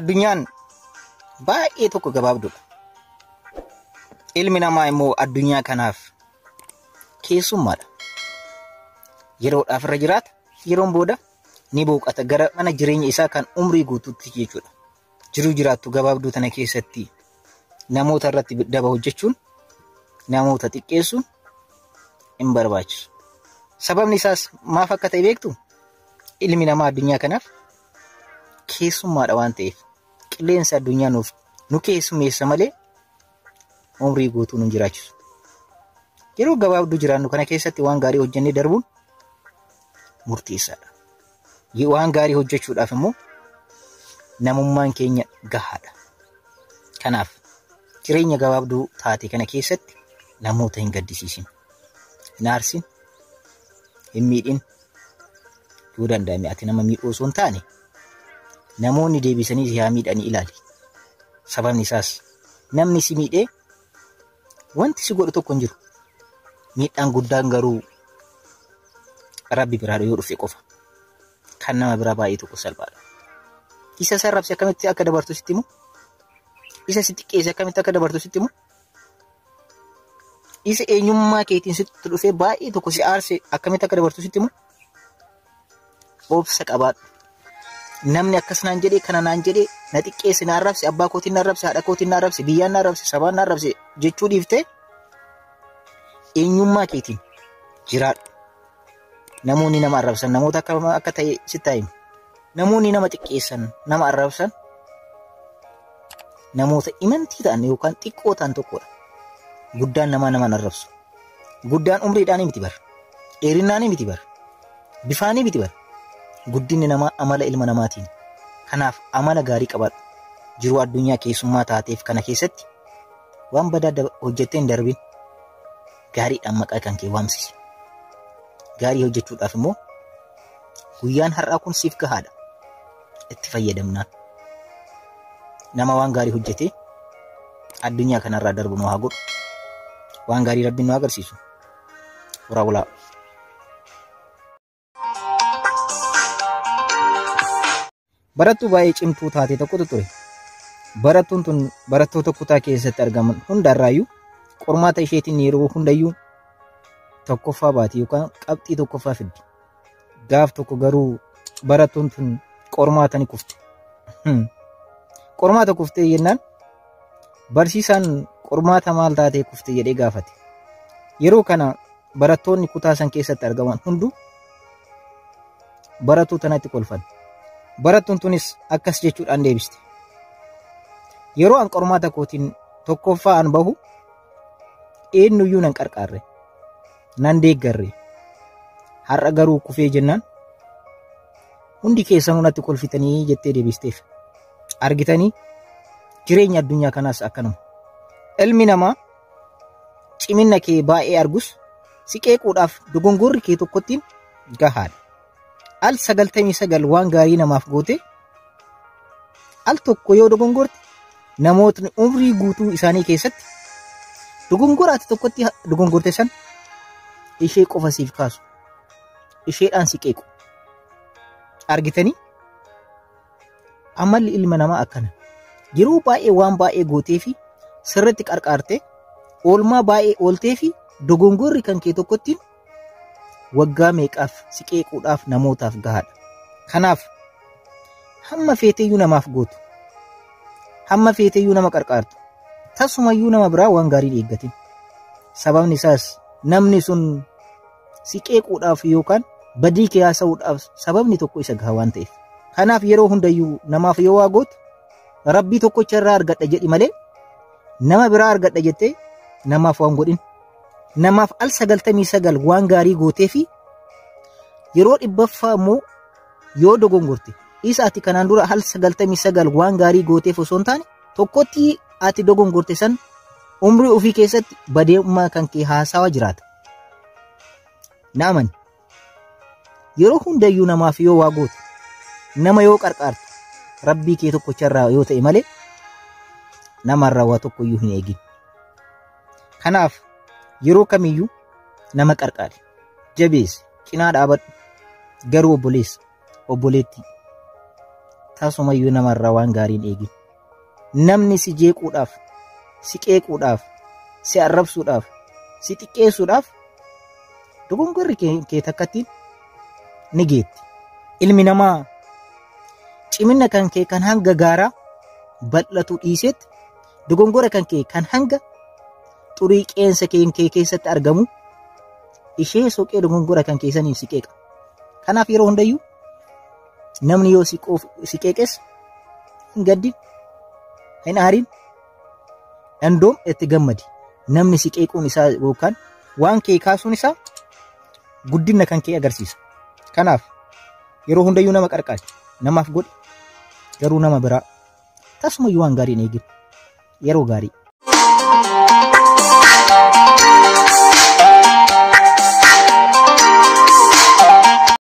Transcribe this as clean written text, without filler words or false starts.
Addunyaan baay'ee tokko gabaabduudha. Ilmi namaa immoo addunyaa kanaaf keessummaadha. Yeroodhaaf irra jiraata, yeroon booda ni boqata gara mana jireenya isaa kan umrii guutuutti jechuudha. Jiruu jiraattu gabaabduu tana keessatti namoota irratti daba hojjechuun, namoota xiqqeessuun hin barbaachisu. Sababni isaas maaf akka ta'e beektu? Ilmi namaa addunyaa kanaaf keessummaadha waan ta'eef qilleensa addunyaa nu keessummeessa malee umrii guutuu nu jiraachisu. Yeroo gabaabduu jiraannu kana keessatti waan gaarii hojjennee darbuun murteessaadha. Waan gaarii hojjechuudhaaf immoo namummaan keenya gahaadha. Kanaaf jireenya gabaabduu taate kana keessatti namoota hin gaddisiisin, hin aarsin, hin miidhin. Yoo danda'ame ati nama miidhuu osoo hin taane namoonni deebisanii si haa miidhanii ilaali. Sababni isaas namni si miidhee wanti si godhu tokko hin jiru. Miidhaan guddaan garuu Rabbi biraa yoo dhufe qofa. Kan nama biraa baay'ee tokko salphaadha. Isa sarrabse akkamitti akka dabartu sitti himu? Isa si xiqqeesse akkamitti akka dabartu sitti himu? Isa eenyummaa keetiin sitti dhufee baay'ee tokko si aarse akkamitti akka dabartu sitti himu? Obsa qabaadhu. Namni akkas naan jedhee kana naan jedhee na xiqqeesse na arrabse, abbaa kootiin na arrabse, haadha kootiin na arrabse, biyyaan na arrabse, sabaan na arrabse jechuu dhiiftee eenyummaa keetiin jiraadhu. Namoonni nama arrabsan namoota akka ta'e sitti himu. Namoonni nama xiqqeessan nama arrabsan namoota imantii ta'an yookaan xiqqoo ta'an tokkodha. Guddaan nama arrabsu. Guddaan umriidhaan miti bara. Dheerinaan miti bara. Bifaanii miti bara. Guddinni namaa amala ilma namaatiin. Kanaaf amala gaarii qabaadhu. Jiruu addunyaa keessummaa taateef kana keessatti waan badaa hojjettee hin darbin. Gaariidhaan maqaa kan kee waamsisi. Gaarii hojjechuudhaaf immoo guyyaan har'aa kun siif gahaadha. Itti fayyadamnaan. Nama waan gaarii hojjetee addunyaa kanarraa darbu nu haa godhu. Waan gaarii Rabbiin nu agarsiisu. Horaa bulaa. Barattuu baay'ee cimtuu taate tokkotu ture. Barattuun tun barattoota kutaa keessatti argaman hundarraayyuu qormaata isheetiin yeroo hundayyuu tokkoffaa baati yookaan qabxii tokkoffaa fiddi. Gaaf tokko garuu barattuun tun qormaata ni kufte. Qormaata kuftee jennaan barsiisaan qormaata maal taatee kufte jedhee gaafate. Yeroo kana barattoonni kutaa san keessatti argaman hunduu barattuu tanatti kolfan. Barattuun tunis akkas jechuudhaan deebiste. Yeroo an qormaata kootiin tokkoffaa an bahu eenyuyyuu nan qarqaarre, nan deeggarre. Har'a garuu kufee jennaan hundi keessanuu natti kolfitanii jettee deebisteef. Argitanii jireenya addunyaa kanaas akkanuma. Ilmi namaa cimina kee baay'ee argus si qeequudhaaf dogongorri kee tokkottiin gahaadha. Al 99 waan gaarii namaaf goote al tokko yoo dogongorte namootni umrii guutuu isaanii keessatti dogongoraati tokkotti dogongorte san ishee qofa siif kaasu. Isheedhaan si qeequ. Argitanii amalli ilma namaa akkana. Yeroo baay'ee waan baay'ee gootee fi sirriitti qarqaarte oolmaa baay'ee ooltee fi dogongorri kan kee tokkottiin waggaa meeqaaf si qeequudhaaf namootaaf gahaadha. Kanaaf hamma feeteeyyuu namaaf gootu, hamma feeteeyyuu nama qarqaartu, tasumayyuu nama biraa waan gaarii eeggatin. Sababni isaas namni sun si qeequudhaaf yookaan badii kee haasa'uudhaaf sababni tokko isa gaha waan ta'eef. Kanaaf yeroo hundayyuu namaaf yoo waa gootu Rabbii tokkocha irraa argadha jedhi malee nama biraa argadha jettee namaaf waan godhin. Namaaf al 99 waan gaarii gootee fi yeroo 100ffaa immoo yoo dogongorte isa ati kanaan dura al 99 waan gaarii gooteef osoo hin taane tokkotti ati dogongorte san umrii ofii keessatti badeemmaa kan kee haasawaa jiraata. Naaman yeroo hundayyuu namaaf yoo waa gootu nama yoo qarqaartu Rabbii kee tokkocha irraa yoo ta'e malee namarraa waa tokkoyyuu hin eegin. Kanaaf yeroo kamiyyuu nama qarqaari, jabeessi, cinaa dhaabadhu. Garuu obboleessa, obboleettii tasumayyuu namarraa waan gaariin eegin. Namni si jeequudhaaf, si qeequudhaaf, si arrabsuudhaaf, si xiqqeessuudhaaf dogongorri kee takkattiin ni geetti. Ilmi namaa cimina kan kee kan hanga gaaraa bal'atu dhiisetti dogongora kan kee kan hanga xurii qeensa kee keessatti argamu ishee soqee dogongora kan keessaniif si qeeqa. Kanaaf yeroo hundayyuu namni yoo si qeeqes hin gaddin, hin aarin, dhandoom itti gammadi. Namni si qeequun isaa yookaan waan kee kaasuun isaa guddina kan kee agarsiisa. Kanaaf yeroo hundayyuu nama qarqaari, namaaf godhi, garuu nama biraa tasumayyuu waan gaariin eegin. Yeroo gaarii.